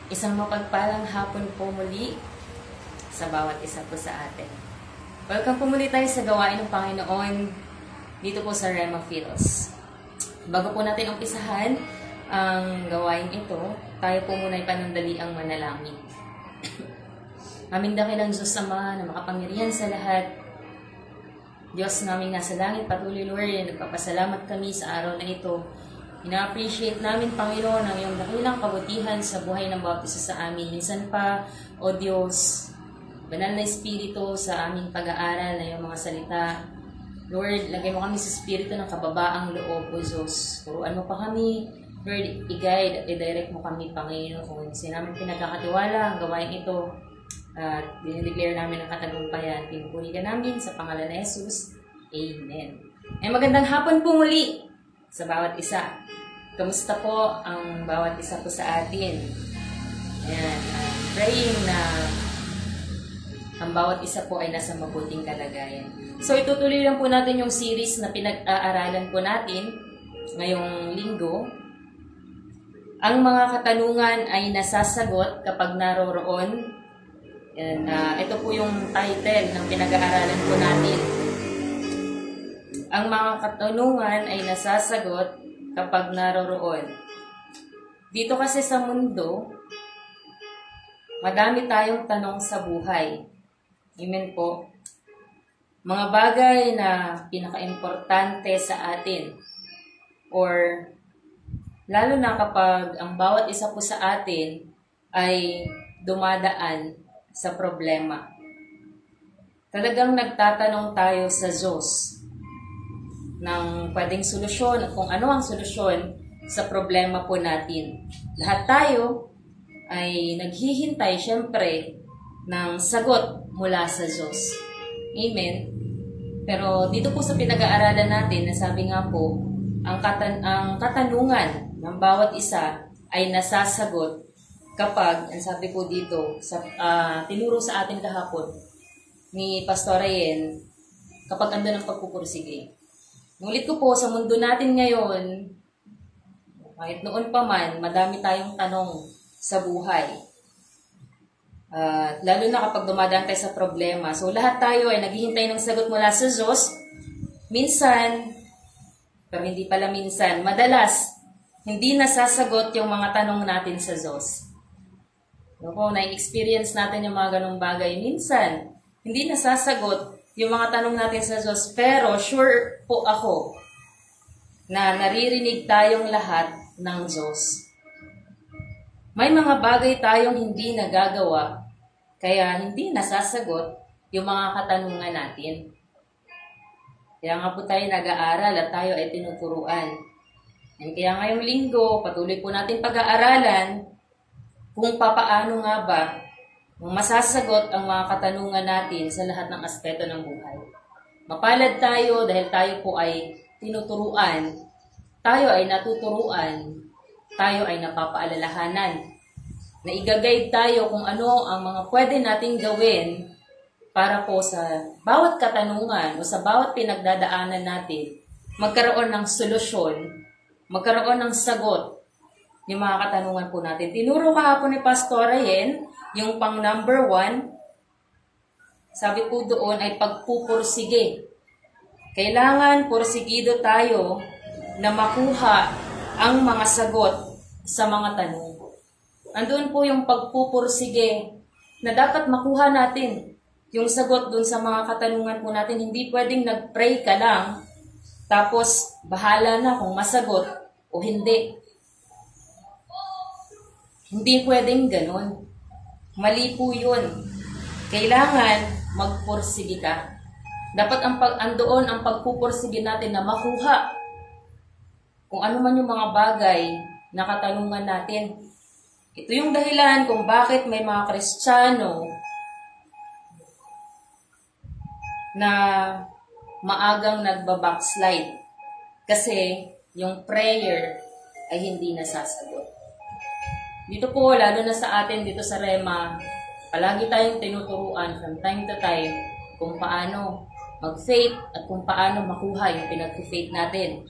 Isang mapagpalang hapon po muli sa bawat isa po sa atin. Welcome po muli tayo sa gawain ng Panginoon dito po sa Rema Fields. Bago po natin umpisahan ang gawain ito, tayo po muna ipanandali ang manalangin. Aming dakilang Diyos Ama na makapangyarihan sa lahat, Diyos naming nasa langit, patuloy Lord, nagpapasalamat kami sa araw na ito. Ina-appreciate namin, Panginoon, ang iyong dakilang kabutihan sa buhay ng bawat isa sa amin. Minsan pa, O Diyos, banal na Espiritu sa aming pag-aaral na iyong mga salita. Lord, lagay mo kami sa Espiritu ng kababaang loob, O Diyos. Turuan mo pa kami, Lord, i-guide at i-direct mo kami, Panginoon. Sinaming pinagkakatiwala ang gawain ito. At dinideclare namin ang katagumpayan. Pinupuri ka namin sa pangalan ni Jesus. Amen. Ay magandang hapon po muli sa bawat isa. Kamusta po ang bawat isa po sa atin? Ayan, praying na ang bawat isa po ay nasa mabuting kalagayan. So itutuloy lang po natin yung series na pinag-aaralan po natin ngayong linggo. Ang mga katanungan ay nasasagot kapag naroroon. Ito po yung title ng pinag-aaralan po natin. Ang mga katanungan ay nasasagot kapag naroroon. Dito kasi sa mundo, madami tayong tanong sa buhay. Amen po. Mga bagay na pinaka-importante sa atin. Or, lalo na kapag ang bawat isa po sa atin ay dumadaan sa problema. Talagang nagtatanong tayo sa Diyos ng pwedeng solusyon at kung ano ang solusyon sa problema po natin. Lahat tayo ay naghihintay syempre ng sagot mula sa Diyos. Amen? Pero dito po sa pinag-aaralan natin, nasabi nga po, ang katanungan ng bawat isa ay nasasagot kapag, ang sabi po dito, tinuro sa atin kahapon ni Pastor Ryan, kapag andun ang pagpupursige. Ngulit ko po, sa mundo natin ngayon, kahit noon pa man, madami tayong tanong sa buhay. Lalo na kapag dumadaan tayo sa problema. So lahat tayo ay naghihintay ng sagot mula sa Diyos. Minsan, pero hindi pala minsan, madalas, hindi nasasagot yung mga tanong natin sa Diyos. Na-experience natin yung mga ganong bagay. Minsan, hindi nasasagot yung mga tanong natin sa Diyos, pero sure po ako na naririnig tayong lahat ng Diyos. May mga bagay tayong hindi nagagawa, kaya hindi nasasagot yung mga katanungan natin. Kaya nga po tayo nag-aaral at tayo ay tinuturuan. And kaya ngayong linggo, patuloy po natin pag-aaralan kung papaano nga ba masasagot ang mga katanungan natin sa lahat ng aspeto ng buhay. Mapalad tayo dahil tayo po ay tinuturuan, tayo ay natuturuan, tayo ay napapaalalahanan, na i-guide tayo kung ano ang mga pwede nating gawin para po sa bawat katanungan o sa bawat pinagdadaanan natin, magkaroon ng solusyon, magkaroon ng sagot yung mga katanungan po natin. Tinuro kahapon ni Pastor Ryan, yung pang number 1, sabi po doon ay pagpupursige. Kailangan porsigido tayo na makuha ang mga sagot sa mga tanong. Andun po yung pagpupursige na dapat makuha natin yung sagot doon sa mga katanungan po natin. Hindi pwedeng nag-pray ka lang, tapos bahala na kung masagot o hindi. Hindi pwedeng ganun. Mali po yun. Kailangan magpursige ka. Dapat andoon ang pagpupursige natin na makuha kung ano man yung mga bagay na katanungan natin. Ito yung dahilan kung bakit may mga Kristiyano na maagang nagbabackslide. Kasi yung prayer ay hindi nasasagot. Dito po, lalo na sa atin dito sa Rema, palagi tayong tinuturuan from time to time kung paano mag-faith at kung paano makuha yung pinag-faith natin.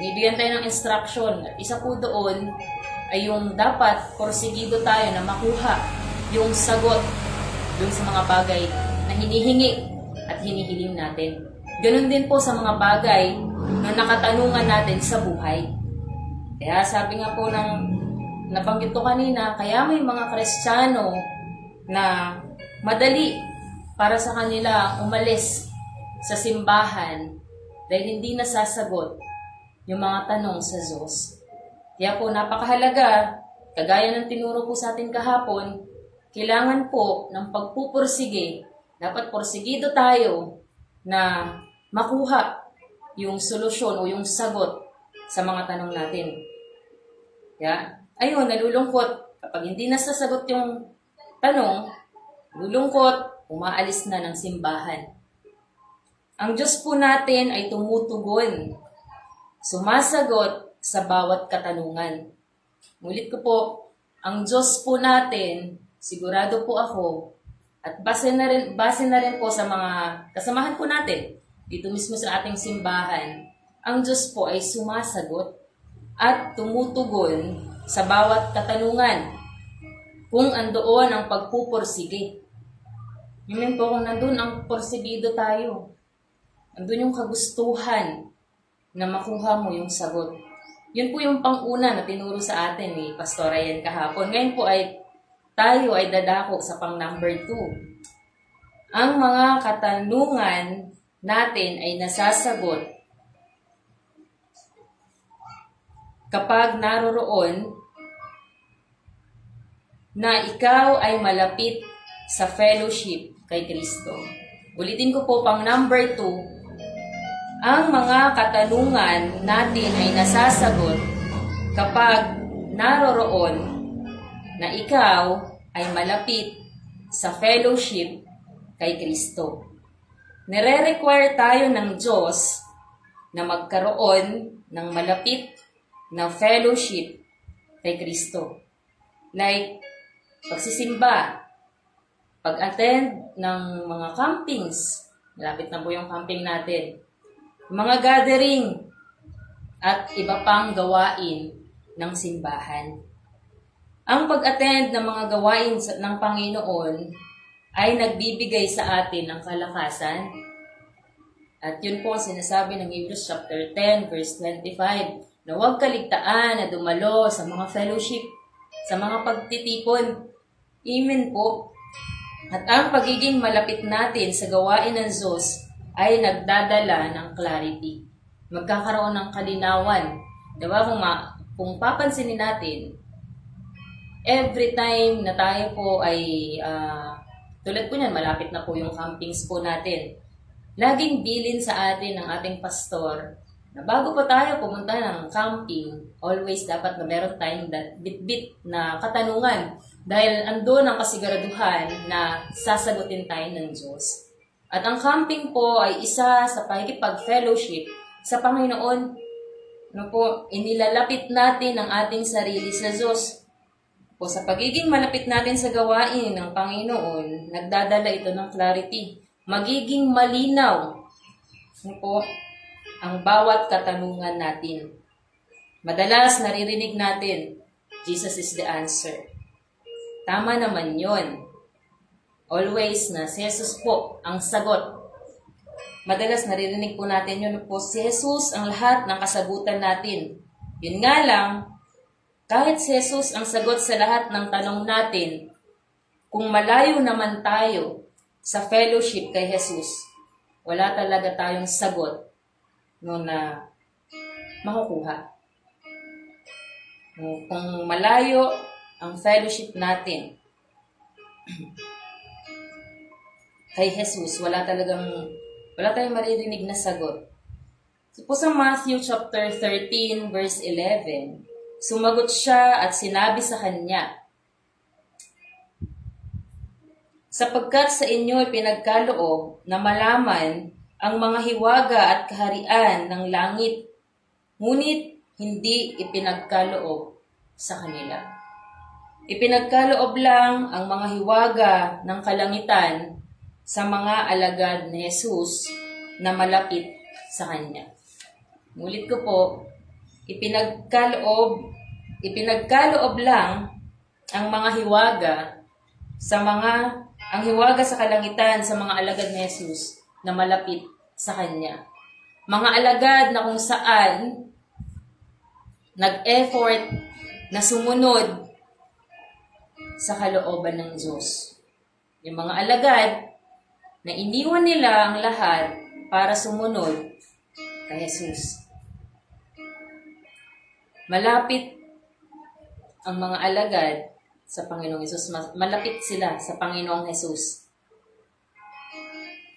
Binibigyan tayo ng instruction. At isa po doon ay yung dapat porsigido tayo na makuha yung sagot dun sa mga bagay na hinihingi at hinihiling natin. Ganun din po sa mga bagay na nakatanungan natin sa buhay. Kaya sabi nga po ng nabanggit ko kanina, kaya may mga Kristiyano na madali para sa kanila umalis sa simbahan dahil hindi nasasagot yung mga tanong sa Diyos. Kaya po napakahalaga, kagaya ng tinuro po sa atin kahapon, kailangan po ng pagpupursige, dapat porsigido tayo na makuha yung solusyon o yung sagot sa mga tanong natin. Kaya, ayun, nalulungkot. Kapag hindi nasasagot yung tanong, nalulungkot, umaalis na ng simbahan. Ang Diyos po natin ay tumutugon, sumasagot sa bawat katanungan. Ngulit ko po, ang Diyos po natin, sigurado po ako, at base na rin po sa mga kasamahan po natin, dito mismo sa ating simbahan, ang Diyos po ay sumasagot at tumutugon sa bawat katanungan kung andoon ang pagpupursige. Yun po kung nandun ang porsigido tayo. Andun yung kagustuhan na makuha mo yung sagot. Yun po yung pang-una na tinuro sa atin ni Pastor Ryan kahapon. Ngayon po ay tayo ay dadako sa pang-number 2. Ang mga katanungan natin ay nasasagot kapag naroroon na ikaw ay malapit sa fellowship kay Kristo. Ulitin ko po pang number 2. Ang mga katanungan natin ay nasasagot kapag naroroon na ikaw ay malapit sa fellowship kay Kristo. Nire-require tayo ng Diyos na magkaroon ng malapit na fellowship kay Kristo. Like, pagsisimba, pag-attend ng mga campings, malapit na po yung camping natin, mga gathering, at iba pang gawain ng simbahan. Ang pag-attend ng mga gawain ng Panginoon ay nagbibigay sa atin ng kalakasan. At yun po ang sinasabi ng Hebrews chapter 10, verse 25, na huwag kaligtaan na dumalo sa mga fellowship, sa mga pagtitipon. Amen po. At ang pagiging malapit natin sa gawain ng Diyos ay nagdadala ng clarity. Magkakaroon ng kalinawan. Diba? Kung papansinin natin, every time na tayo po ay, tulad po niyan, malapit na po yung campings po natin, laging bilin sa atin ng ating pastor na bago pa tayo pumunta ng camping, always dapat na meron tayong bit-bit na katanungan dahil andun ang kasiguraduhan na sasagutin tayo ng Diyos. At ang camping po ay isa sa pakikipag-fellowship sa Panginoon. Inilalapit natin ang ating sarili sa Diyos. Sa pagiging malapit natin sa gawain ng Panginoon, nagdadala ito ng clarity. Magiging malinaw ang bawat katanungan natin. Madalas naririnig natin, Jesus is the answer. Tama naman yon. Always na si Jesus po ang sagot. Madalas naririnig po natin yun po, si Jesus ang lahat ng kasagutan natin. Yun nga lang, kahit si Jesus ang sagot sa lahat ng tanong natin, kung malayo naman tayo sa fellowship kay Jesus, wala talaga tayong sagot na makukuha. Kung malayo ang fellowship natin kay Jesus, wala tayong maririnig na sagot. So po sa Matthew chapter 13 verse 11, sumagot siya at sinabi sa kanya, sapagkat sa inyo pinagkaloob na malaman ang mga hiwaga at kaharian ng langit, ngunit hindi ipinagkaloob sa kanila. Ipinagkaloob lang ang mga hiwaga ng kalangitan sa mga alagad ni Jesus na malapit sa Kanya. Ngulit ko po, ipinagkaloob ipinagkaloob lang ang mga hiwaga ang hiwaga sa kalangitan sa mga alagad ni Jesus na malapit sa Kanya. Mga alagad na kung saan nag-effort na sumunod sa kalooban ng Diyos. Yung mga alagad na iniwan nila ang lahat para sumunod kay Jesus. Malapit ang mga alagad sa Panginoong Jesus. Malapit sila sa Panginoong Jesus.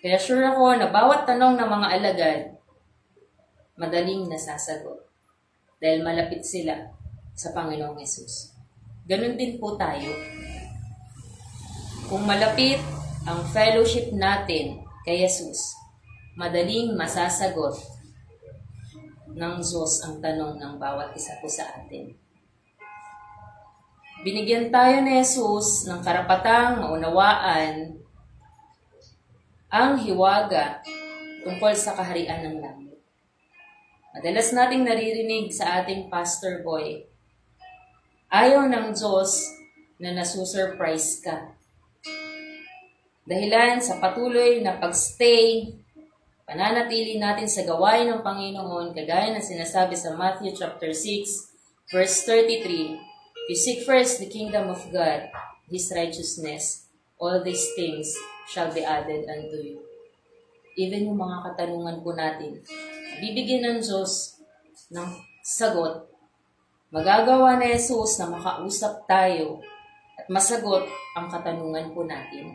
Kaya sure ako na bawat tanong ng mga alagad, madaling nasasagot. Dahil malapit sila sa Panginoong Jesus. Ganun din po tayo. Kung malapit ang fellowship natin kay Jesus, madaling masasagot ng Diyos ang tanong ng bawat isa po sa atin. Binigyan tayo ni Jesus ng karapatang maunawaan ang hiwaga tungkol sa kaharian ng langit. Madalas nating naririnig sa ating pastor boy, ayaw ng Diyos na nasusurprise ka. Dahilan sa patuloy na pagstay, pananatili natin sa gawain ng Panginoon, kagaya na sinasabi sa Matthew chapter 6, verse 33, "You seek first the kingdom of God, His righteousness, all these things shall be added unto you." Even yung mga katanungan po natin, bibigyan ng Diyos ng sagot. Magagawa ni Jesus na makausap tayo at masagot ang katanungan po natin.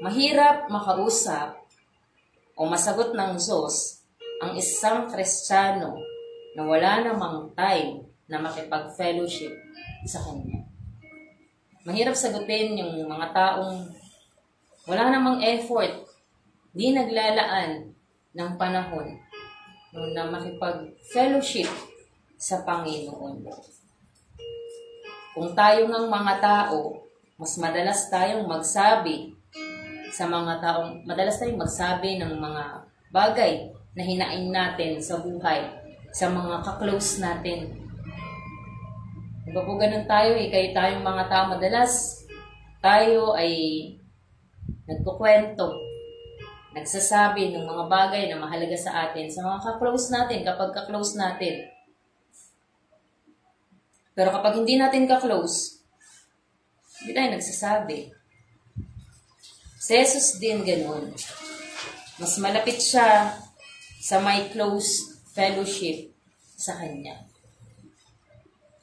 Mahirap makausap o masagot ng Diyos ang isang Kristiyano na wala namang time na makipag-fellowship sa Kanya. Mahirap sagutin yung mga taong wala namang effort, di naglalaan ng panahon na makipag-fellowship sa Panginoon. Kung tayo ng mga tao, mas madalas tayong magsabi ng mga bagay na hinaing natin sa buhay, sa mga ka-close natin. Diba po ganun tayo kayo tayong mga tao, madalas tayo ay nagkukwento, nagsasabi ng mga bagay na mahalaga sa atin, sa mga ka-close natin, kapag ka-close natin. Pero kapag hindi natin ka-close, hindi tayo nagsasabi. Si Jesus din ganun. Mas malapit siya sa may close fellowship sa Kanya.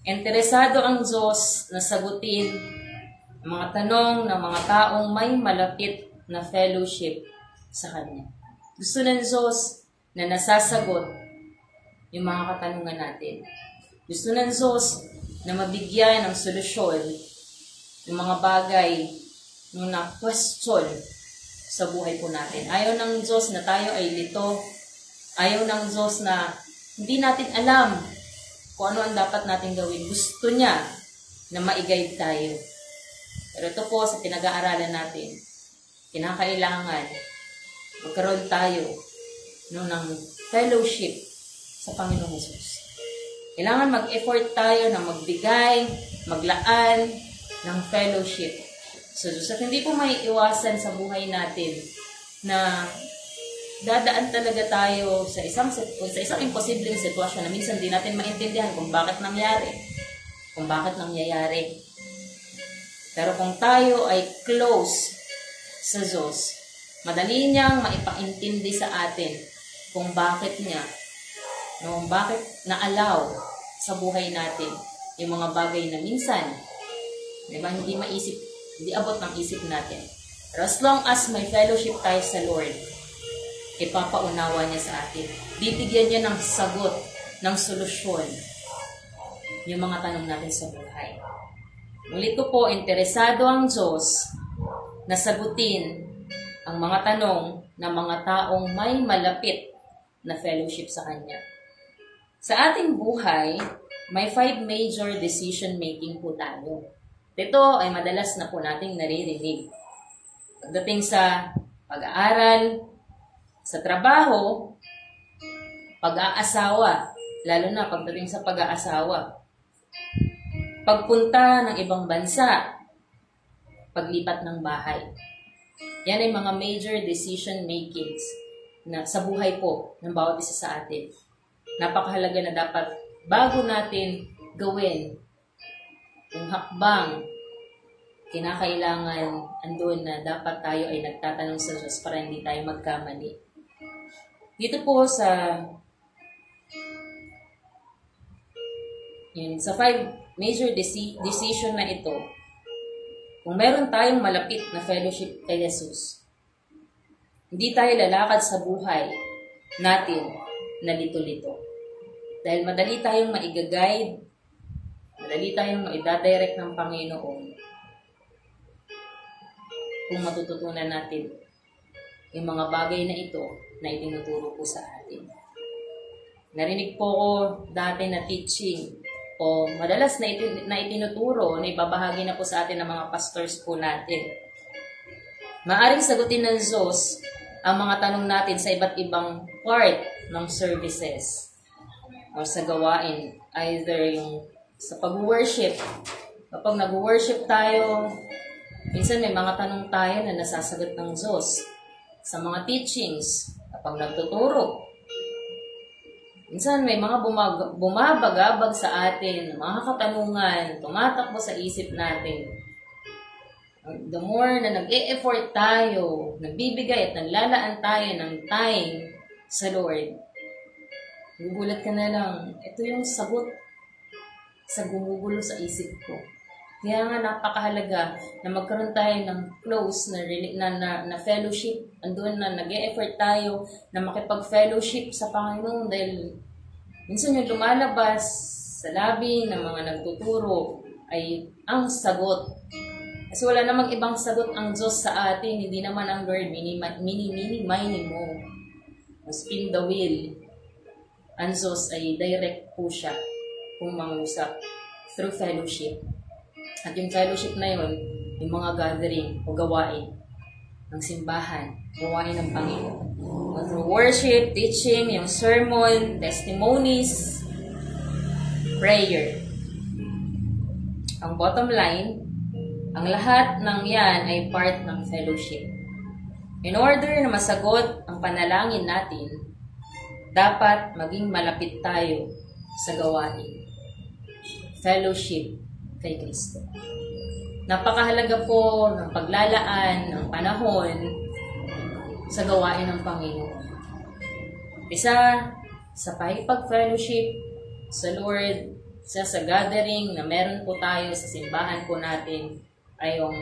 Interesado ang Diyos na sagutin ang mga tanong ng mga taong may malapit na fellowship sa Kanya. Gusto ng Diyos na nasasagot yung mga katanungan natin. Gusto ng Diyos na mabigyan ng solusyon yung mga bagay na question sa buhay po natin. Ayaw ng Diyos na tayo ay lito. Ayaw ng Diyos na hindi natin alam kung ano ang dapat natin gawin. Gusto niya na ma-guide tayo. Pero ito po sa pinag-aaralan natin, kinakailangan magkaroon tayo ng fellowship sa Panginoong Jesus. Kailangan mag-effort tayo na magbigay, maglaan ng fellowship sa Diyos. At hindi po may iwasan sa buhay natin na dadaan talaga tayo sa isang imposibleng sitwasyon na minsan di natin maintindihan kung bakit nangyari, kung bakit nangyayari. Pero kung tayo ay close sa Diyos, madali niyang maipaintindi sa atin kung bakit niya, bakit na-allow sa buhay natin yung mga bagay na minsan, diba, hindi maisip, hindi abot ng isip natin. Pero as long as may fellowship tayo sa Lord, ipapaunawa niya sa atin. Bibigyan niya ng sagot, ng solusyon, yung mga tanong natin sa buhay. Ulit ko po, interesado ang Diyos na sagutin ang mga tanong ng mga taong may malapit na fellowship sa Kanya. Sa ating buhay, may 5 major decision-making po tayo. Ito ay madalas na po nating naririnig. Pagdating sa pag-aaral, sa trabaho, pag-aasawa, lalo na pagdating sa pag-aasawa. Pagpunta ng ibang bansa, paglipat ng bahay. Yan ay mga major decision makings na sa buhay po ng bawat isa sa atin. Napakahalaga na dapat bago natin gawin yung hakbang, kinakailangan andun na dapat tayo ay nagtatanong sa Diyos para hindi tayo magkamali. Dito po sa 5 major decision na ito, kung meron tayong malapit na fellowship kay Jesus, hindi tayo lalakad sa buhay natin na lito-lito. Dahil madali tayong maiga-guide, madali tayong maidadirect ng Panginoon kung matututunan natin yung mga bagay na ito na itinuturo po sa atin. Narinig po ko dati na teaching o madalas na itinuturo na ibabahagi na po sa atin ng mga pastors po natin. Maaring sagutin ng Diyos ang mga tanong natin sa iba't ibang part ng services o sa gawain. Either yung sa pag-worship. Kapag nag-worship tayo, minsan may mga tanong tayo na nasasagot ng Diyos. Sa mga teachings, kapag nagtuturo, minsan may mga bumabagabag sa atin, mga katanungan, tumatakbo sa isip natin. The more na nag-e-effort tayo, nagbibigay at naglalaan tayo ng time sa Lord, gugulat ka na lang, ito yung sagot sa gumugulo sa isip ko. Kaya nga napakahalaga na magkaroon tayo ng close na fellowship. Andun na nag-e-effort tayo na makipag-fellowship sa Panginoon dahil minsan yung lumalabas sa labi ng mga nagtuturo ay ang sagot. Kasi wala namang ibang sagot ang Diyos sa atin. Hindi naman ang Lord mini mo. Spin the wheel. Ang Diyos ay direct po siya kung mangusap through fellowship. At yung fellowship na yun, yung mga gathering o gawain ng simbahan, gawain ng Panginoon. Through worship, teaching, yung sermon, testimonies, prayer. Ang bottom line, ang lahat ng yan ay part ng fellowship. In order na masagot ang panalangin natin, dapat maging malapit tayo sa gawain. Fellowship kay Kristo. Napakahalaga po ng paglalaan ng panahon sa gawain ng Panginoon. Isa, sa pakikipag-fellowship sa Lord, sa gathering na meron po tayo sa simbahan po natin ay yung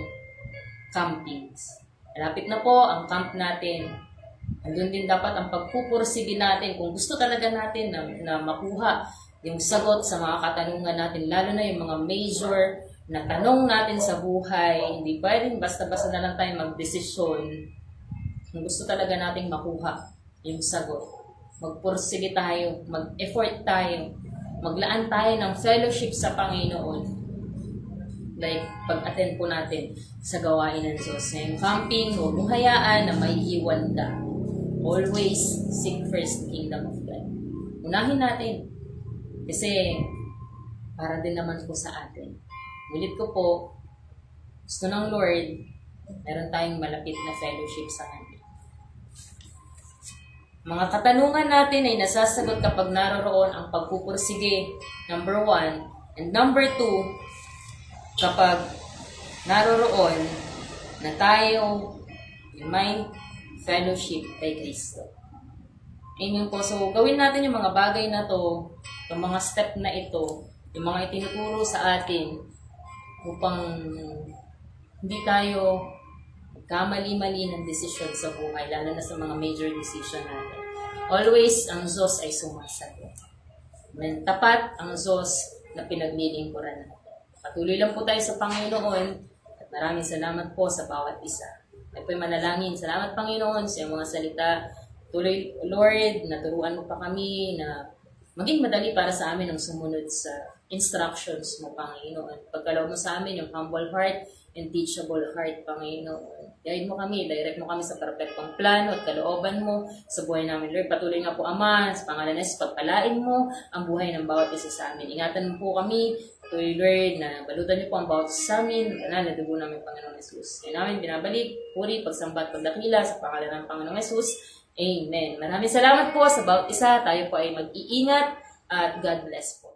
campings. Malapit na po ang camp natin. Andun din dapat ang pagpupursige natin kung gusto talaga natin na makuha yung sagot sa mga katanungan natin, lalo na yung mga major na tanong natin sa buhay. Hindi pwedeng basta-basta na lang tayo magdesisyon. Kung gusto talaga natin makuha yung sagot, magpursige tayo, mag-effort tayo, maglaan tayo ng fellowship sa Panginoon. Like, pag-attend po natin sa gawain ng Diyos. Yung camping, huwag mong hayaan na may iwan ka. Always seek first the kingdom of God. Unahin natin. Kasi, para din naman po sa atin. Ulit ko po, gusto ng Lord, meron tayong malapit na fellowship sa Kanya. Mga katanungan natin ay nasasagot kapag naroroon ang pagpupursige, number 1. And number 2, kapag naroroon na tayo may fellowship kay Kristo. Amen po. So, gawin natin yung mga bagay na to, yung mga step na ito, yung mga itinuturo sa atin upang hindi tayo kamali-mali ng desisyon sa buhay, lalo na sa mga major decision natin. Always, ang Diyos ay sumasagot. Tapat ang Diyos na pinaglilingkuran natin. Patuloy lang po tayo sa Panginoon at maraming salamat po sa bawat isa. Ay po'y manalangin. Salamat Panginoon sa iyong mga salita. Tuloy, Lord, naturuan mo pa kami na maging madali para sa amin ang sumunod sa instructions mo, Panginoon. Pagkaloob mo sa amin yung humble heart, and teachable heart, Panginoon. Guide mo kami, direct mo kami sa perfectong plano at kalooban mo sa buhay namin, Lord. Patuloy nga po, Ama, sa pangalan ng Jesus, pagpalain mo ang buhay ng bawat isa sa amin. Ingatan mo po kami, patuloy, Lord, na balutan niyo po ang bawat isa sa amin, banal na dugo namin, Panginoon Jesus. Kaya namin binabalik, puri, pagsambat, pagdakila sa pangalan ng Panginoong Jesus. Amen. Maraming salamat po sa bawat isa. Tayo po ay mag-iingat at God bless po.